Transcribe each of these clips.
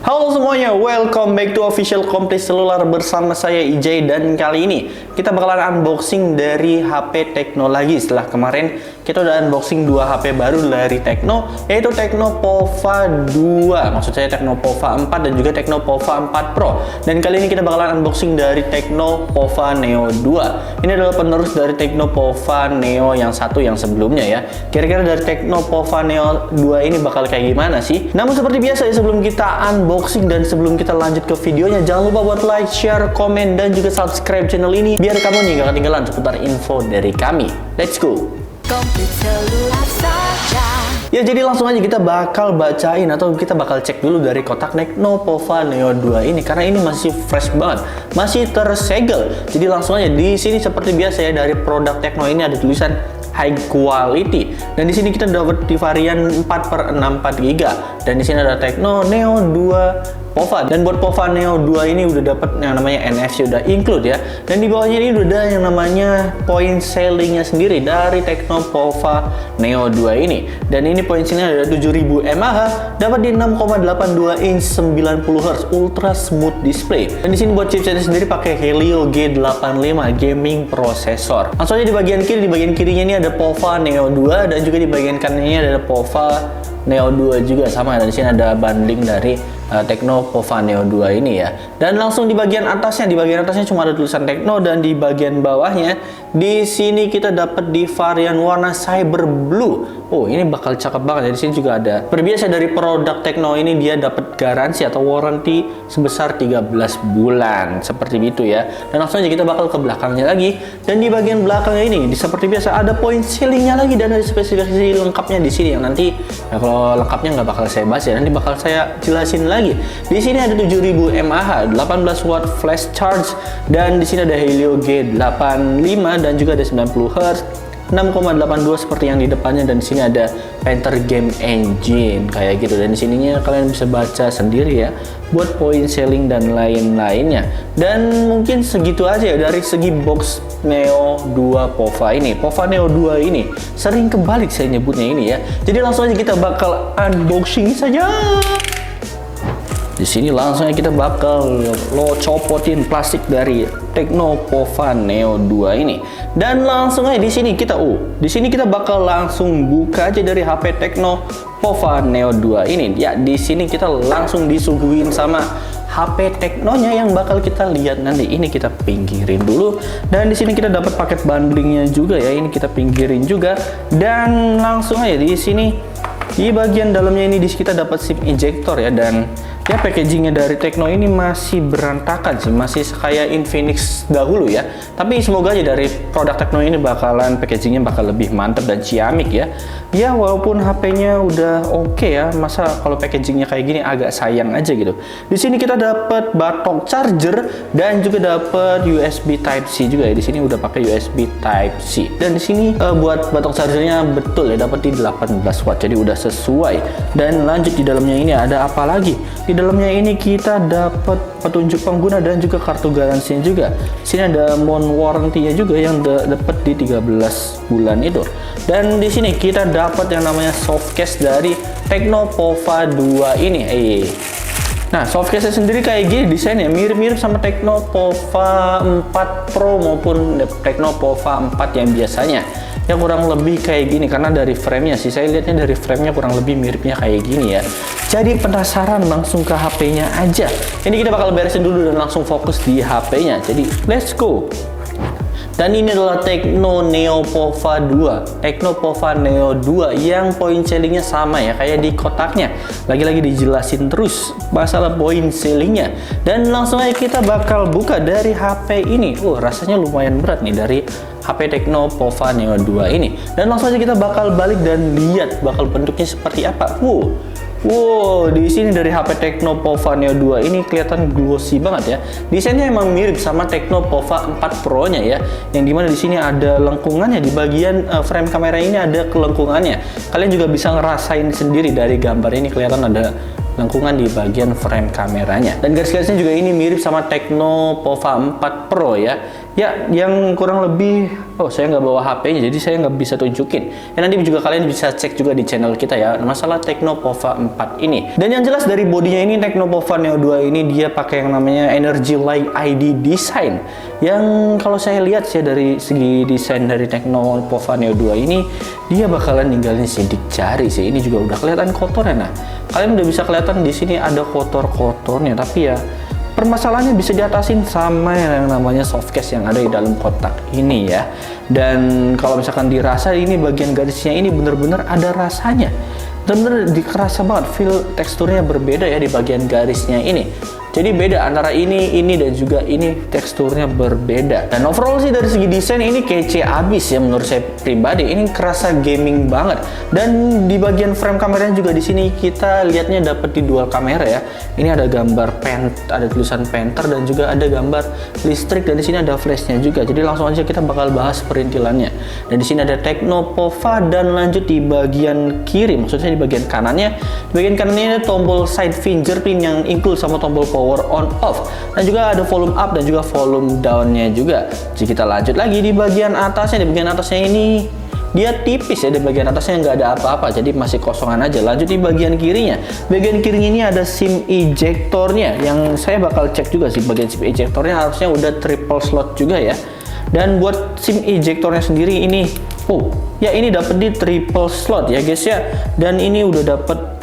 Halo semuanya, welcome back to Official Komplit Seluler bersama saya IJ, dan kali ini kita bakalan unboxing dari HP Tecno lagi. Setelah kemarin kita udah unboxing dua HP baru dari Tecno, yaitu Tecno Pova 2, maksud saya Tecno Pova 4 dan juga Tecno Pova 4 Pro. Dan kali ini kita bakalan unboxing dari Tecno Pova Neo 2. Ini adalah penerus dari Tecno Pova Neo yang satu yang sebelumnya ya. Kira-kira dari Tecno Pova Neo 2 ini bakal kayak gimana sih? Namun seperti biasa ya, sebelum kita unboxing dan sebelum kita lanjut ke videonya, jangan lupa buat like, share, komen, dan juga subscribe channel ini biar kamu nih gak ketinggalan seputar info dari kami. Let's go! Ya, jadi langsung aja kita bakal bacain atau kita bakal cek dulu dari kotak Tecno Pova Neo 2 ini, karena ini masih fresh banget, masih tersegel. Jadi langsung aja, di sini seperti biasa ya, dari produk Tecno ini ada tulisan high quality, dan di sini kita dapat di varian 4/64 GB, dan di sini ada Tecno Neo 2 Pova. Dan buat Pova Neo 2 ini udah dapat yang namanya NFC, udah include ya. Dan di bawahnya ini udah ada yang namanya point sellingnya sendiri dari Tecno Pova Neo 2 ini. Dan ini point sellingnya ada 7000 mAh, dapat di 6,82 inch 90Hz ultra smooth display. Dan di sini buat chipsetnya sendiri pakai Helio G85 gaming processor. Langsung aja di bagian kiri, di bagian kirinya ini ada Pova Neo 2, dan juga di bagian kanannya ada Pova Neo 2 juga sama. Dan di sini ada bundling dari Tecno Pova Neo 2 ini ya. Dan langsung di bagian atasnya, cuma ada tulisan Tecno, dan di bagian bawahnya di sini kita dapat di varian warna Cyber Blue. Oh, ini bakal cakep banget ya. Di sini juga ada. Berbiasa dari produk Tecno ini dia dapat garansi atau warranty sebesar 13 bulan. Seperti itu ya. Dan langsung aja kita bakal ke belakangnya lagi. Dan di bagian belakangnya ini seperti biasa ada point sellingnya lagi, dan ada spesifikasi lengkapnya di sini yang nanti ya, kalau lengkapnya nggak bakal saya bahas ya, nanti bakal saya jelasin lagi. Di sini ada 7000 mAh, 18 watt flash charge, dan di sini ada Helio G85 dan juga ada 90Hz, 6,82 seperti yang di depannya, dan di sini ada Painter Game Engine kayak gitu. Dan di sininya kalian bisa baca sendiri ya buat point selling dan lain-lainnya. Dan mungkin segitu aja ya dari segi box Neo 2 Pova ini. Pova Neo 2 ini sering kebalik saya nyebutnya ini ya. Jadi langsung aja kita bakal unboxing saja. Di sini langsung aja kita bakal copotin plastik dari Tecno Pova Neo 2 ini. Dan langsung aja di sini kita bakal langsung buka aja dari HP Tecno Pova Neo 2 ini. Ya, di sini kita langsung disuguhin sama HP Tecnonya yang bakal kita lihat nanti. Ini kita pinggirin dulu, dan di sini kita dapat paket bundlingnya juga ya. Ini kita pinggirin juga, dan langsung aja di sini di bagian dalamnya ini kita dapat SIM ejector ya. Dan ya, packagingnya dari Tecno ini masih berantakan sih, masih kayak Infinix dahulu ya. Tapi semoga aja dari produk Tecno ini bakalan packagingnya bakal lebih mantap dan ciamik ya. Ya, walaupun HP-nya udah oke ya, masa kalau packagingnya kayak gini agak sayang aja gitu. Di sini kita dapat batok charger dan juga dapat USB Type C juga ya. Di sini udah pakai USB Type C. Dan di sini buat batok chargernya betul ya, dapat di 18 watt, jadi udah sesuai. Dan lanjut, di dalamnya ini ada apa lagi? Di dalamnya ini kita dapat petunjuk pengguna dan juga kartu garansinya juga. Sini ada mon warranty-nya juga yang dapat di 13 bulan itu. Dan di sini kita dapat yang namanya softcase dari Tecno Pova 2 ini. Nah, softcase-nya sendiri kayak gini desainnya, mirip-mirip sama Tecno Pova 4 Pro maupun Tecno Pova 4 yang biasanya. Ya, kurang lebih kayak gini, karena dari frame-nya sih, saya lihatnya dari frame-nya kurang lebih miripnya kayak gini ya. Jadi penasaran, langsung ke HP-nya aja. Ini kita bakal beresin dulu dan langsung fokus di HP-nya. Jadi let's go. Dan ini adalah Tecno Neo Pova 2, Tecno Pova Neo 2 yang point sellingnya sama ya kayak di kotaknya. Lagi-lagi dijelasin terus masalah point sellingnya. Dan langsung aja kita bakal buka dari HP ini. Rasanya lumayan berat nih dari HP Tecno Pova Neo 2 ini. Dan langsung aja kita bakal balik dan lihat bakal bentuknya seperti apa. Wow, di sini dari HP Tecno Pova Neo 2 ini kelihatan glossy banget ya. Desainnya emang mirip sama Tecno Pova 4 Pro-nya ya. Yang dimana di sini ada lengkungannya, di bagian frame kamera ini ada kelengkungannya. Kalian juga bisa ngerasain sendiri dari gambar ini, kelihatan ada lengkungan di bagian frame kameranya. Dan garis-garisnya juga ini mirip sama Tecno Pova 4 Pro ya. Ya, yang kurang lebih, saya nggak bawa HP-nya, jadi saya nggak bisa tunjukin. Ya, nanti juga kalian bisa cek juga di channel kita ya, masalah Tecnopova 4 ini. Dan yang jelas dari bodinya ini, Tecnopova Neo 2 ini dia pakai yang namanya Energy Light ID Design. Yang kalau saya lihat sih dari segi desain dari Tecnopova Neo 2 ini, dia bakalan ninggalin sidik jari sih. Ini juga udah kelihatan kotornya. Nah, kalian udah bisa kelihatan di sini ada kotor-kotornya, tapi ya permasalahannya bisa diatasin sama yang namanya softcase yang ada di dalam kotak ini ya. Dan kalau misalkan dirasa ini bagian garisnya ini bener-bener ada rasanya, bener-bener dikerasa banget, feel teksturnya berbeda ya di bagian garisnya ini. Jadi beda antara ini dan juga ini, teksturnya berbeda. Dan overall sih dari segi desain ini kece abis ya menurut saya pribadi. Ini kerasa gaming banget. Dan di bagian frame kameranya juga di sini kita lihatnya dapat di dual kamera ya. Ini ada gambar ada tulisan Panther dan juga ada gambar listrik, dan di sini ada flashnya juga. Jadi langsung aja kita bakal bahas perintilannya. Dan di sini ada Tecnopova, dan lanjut di bagian kiri, maksudnya di bagian kanannya. Di bagian kanannya ada tombol side fingerprint yang include sama tombol power on off, dan juga ada volume up dan juga volume down-nya juga. Jadi kita lanjut lagi di bagian atasnya. Di bagian atasnya ini dia tipis ya, di bagian atasnya nggak ada apa-apa, jadi masih kosongan aja. Lanjut di bagian kirinya. Bagian kirinya ini ada SIM ejectornya, yang saya bakal cek juga sih bagian SIM ejectornya harusnya udah triple slot juga ya. Dan buat SIM ejectornya sendiri ini, ya ini dapat di triple slot ya guys ya. Dan ini udah dapat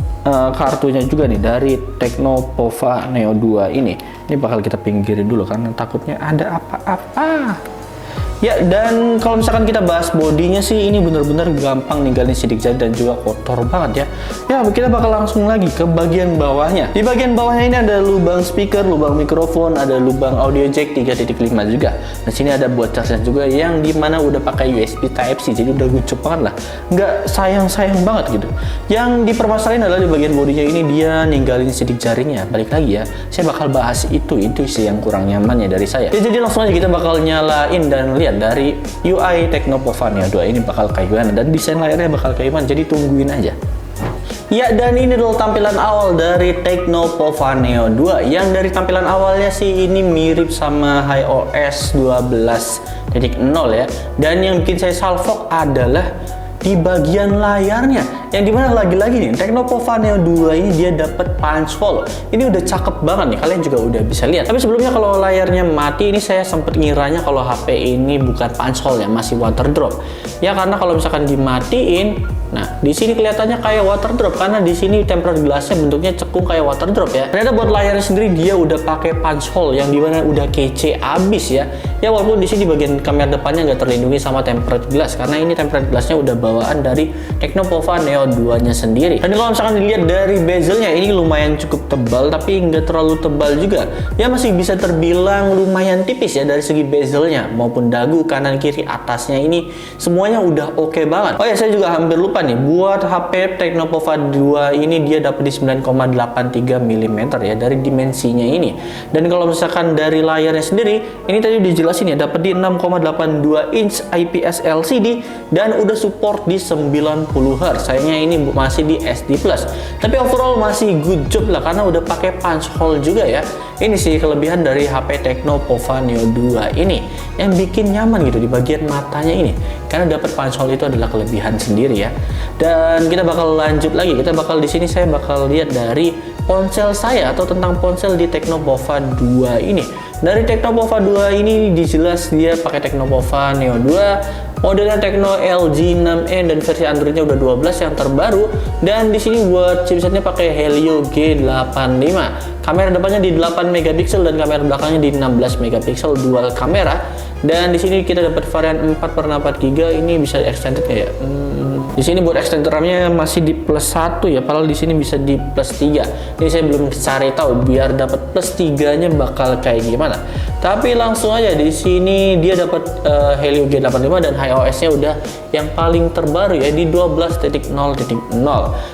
kartunya juga nih dari Tecnopova Neo 2 ini. Ini bakal kita pinggirin dulu karena takutnya ada apa-apa. Ya, dan kalau misalkan kita bahas bodinya sih, ini bener-bener gampang ninggalin sidik jari dan juga kotor banget ya. Ya, kita bakal langsung lagi ke bagian bawahnya. Di bagian bawahnya ini ada lubang speaker, lubang mikrofon, ada lubang audio jack 3.5 juga. Nah, sini ada buat charger juga yang dimana udah pakai USB Type-C, jadi udah gucep banget lah. Nggak sayang-sayang banget gitu. Yang dipermasalahin adalah di bagian bodinya ini dia ninggalin sidik jarinya. Balik lagi ya, saya bakal bahas itu sih yang kurang nyamannya dari saya. Ya, jadi langsung aja kita bakal nyalain dan lihat dari UI Tecnopova Neo 2 ini bakal kayak gimana, dan desain layarnya bakal kayak gimana, jadi tungguin aja. Ya, dan ini adalah tampilan awal dari Tecnopova Neo 2. Yang dari tampilan awalnya sih ini mirip sama iOS 12.0 ya. Dan yang bikin saya salfok adalah di bagian layarnya, yang dimana lagi-lagi nih Tecnopova Neo 2 ini dia dapat punch hole. Ini udah cakep banget nih, kalian juga udah bisa lihat. Tapi sebelumnya kalau layarnya mati ini saya sempet ngiranya kalau HP ini bukan punch hole ya, masih water drop. Ya karena kalau misalkan dimatiin, nah di sini kelihatannya kayak water drop karena di sini tempered glassnya bentuknya cekung kayak water drop ya. Ternyata buat layarnya sendiri dia udah pakai punch hole yang dimana udah kece abis ya. Ya walaupun di sini bagian kamera depannya nggak terlindungi sama tempered glass karena ini tempered glassnya udah bawaan dari Tecnopova Neo 2-nya sendiri. Dan kalau misalkan dilihat dari bezelnya ini lumayan cukup tebal tapi nggak terlalu tebal juga. Ya masih bisa terbilang lumayan tipis ya dari segi bezelnya, maupun dagu kanan kiri atasnya ini semuanya udah oke banget. Oh ya, saya juga hampir lupa nih, buat HP Tecnopova 2 ini dia dapat di 9,83 mm ya dari dimensinya ini. Dan kalau misalkan dari layarnya sendiri, ini tadi dijelasin ya dapat di 6,82 inch IPS LCD dan udah support di 90 Hz. Sayangnya ini masih di SD+. Tapi overall masih good job lah karena udah pakai punch hole juga ya. Ini sih kelebihan dari HP Tecnopova Neo 2 ini yang bikin nyaman gitu di bagian matanya ini. Karena dapat punch hole itu adalah kelebihan sendiri ya. Dan kita bakal lanjut lagi. Kita bakal di sini saya bakal lihat dari ponsel saya atau tentang ponsel di Tecnopova 2 ini. Dari Tecnopova 2 ini dijelas dia pakai Tecnopova Neo 2, modelnya Tecno LG6E dan versi Androidnya udah 12 yang terbaru. Dan di sini buat chipsetnya pakai Helio G85. Kamera depannya di 8 megapiksel dan kamera belakangnya di 16 megapiksel dual kamera. Dan di sini kita dapat varian 4/4 GB, ini bisa extended ya. Di sini buat extended RAM-nya masih di +1 ya, padahal di sini bisa di +3. Ini saya belum cari tahu biar dapat +3-nya bakal kayak gimana. Tapi langsung aja di sini dia dapat Helio G85 dan iOS-nya udah yang paling terbaru ya di 12.0.0.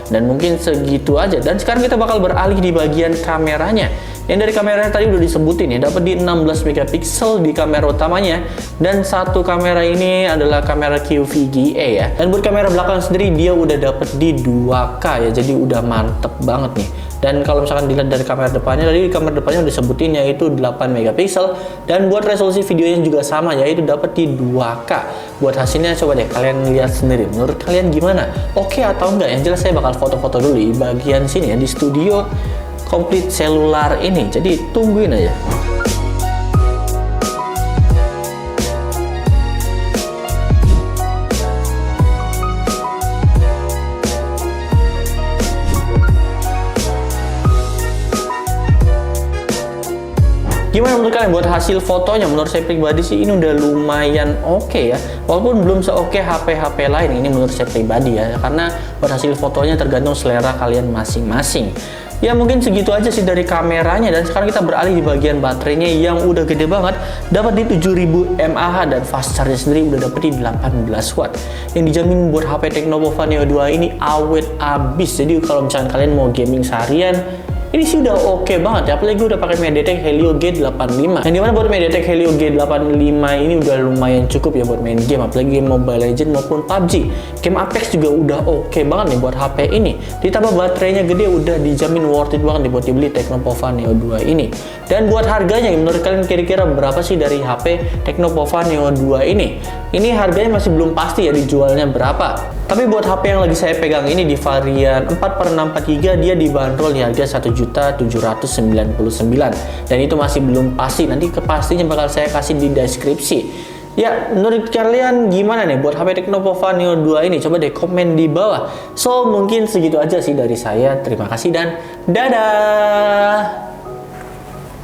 Dan mungkin segitu aja. Dan sekarang kita bakal beralih di bagian kameranya. Yang dari kameranya tadi udah disebutin ya, dapat di 16 megapiksel di kamera utamanya, dan satu kamera ini adalah kamera QVGA ya. Dan buat kamera belakang sendiri dia udah dapat di 2K ya, jadi udah mantep banget nih. Dan kalau misalkan dilihat dari kamera depannya, tadi kamera depannya udah sebutin yaitu 8 megapiksel, dan buat resolusi videonya juga sama yaitu dapat di 2K. Buat hasilnya coba deh kalian lihat sendiri. Menurut kalian gimana? Oke atau enggak? Yang jelas saya bakal foto-foto dulu di bagian sini ya, di studio Complete Cellular ini. Jadi tungguin aja. Gimana menurut kalian buat hasil fotonya? Menurut saya pribadi sih ini udah lumayan oke ya. Walaupun belum se-oke HP-HP lain, ini menurut saya pribadi ya. Karena buat hasil fotonya tergantung selera kalian masing-masing. Ya mungkin segitu aja sih dari kameranya, dan sekarang kita beralih di bagian baterainya yang udah gede banget, dapat di 7000 mAh, dan fast charge sendiri udah dapet di 18 watt. Yang dijamin buat HP Tecnopova Neo 2 ini awet abis. Jadi kalau misalnya kalian mau gaming seharian, ini sih udah oke banget ya, apalagi udah pakai MediaTek Helio G85. Yang dimana buat MediaTek Helio G85 ini udah lumayan cukup ya buat main game, apalagi game Mobile Legends maupun PUBG. Game Apex juga udah oke banget nih buat HP ini. Ditambah baterainya gede, udah dijamin worth it banget nih buat dibeli Tecnopova Neo 2 ini. Dan buat harganya, menurut kalian kira-kira berapa sih dari HP Tecnopova Neo 2 ini? Ini harganya masih belum pasti ya dijualnya berapa. Tapi buat HP yang lagi saya pegang ini di varian 4/643, dia dibanderol di harga 1.799.000, dan itu masih belum pasti. Nanti kepastinya bakal saya kasih di deskripsi. Ya, menurut kalian gimana nih buat HP Tecnopova Neo 2 ini? Coba deh komen di bawah. So, mungkin segitu aja sih dari saya. Terima kasih dan dadah!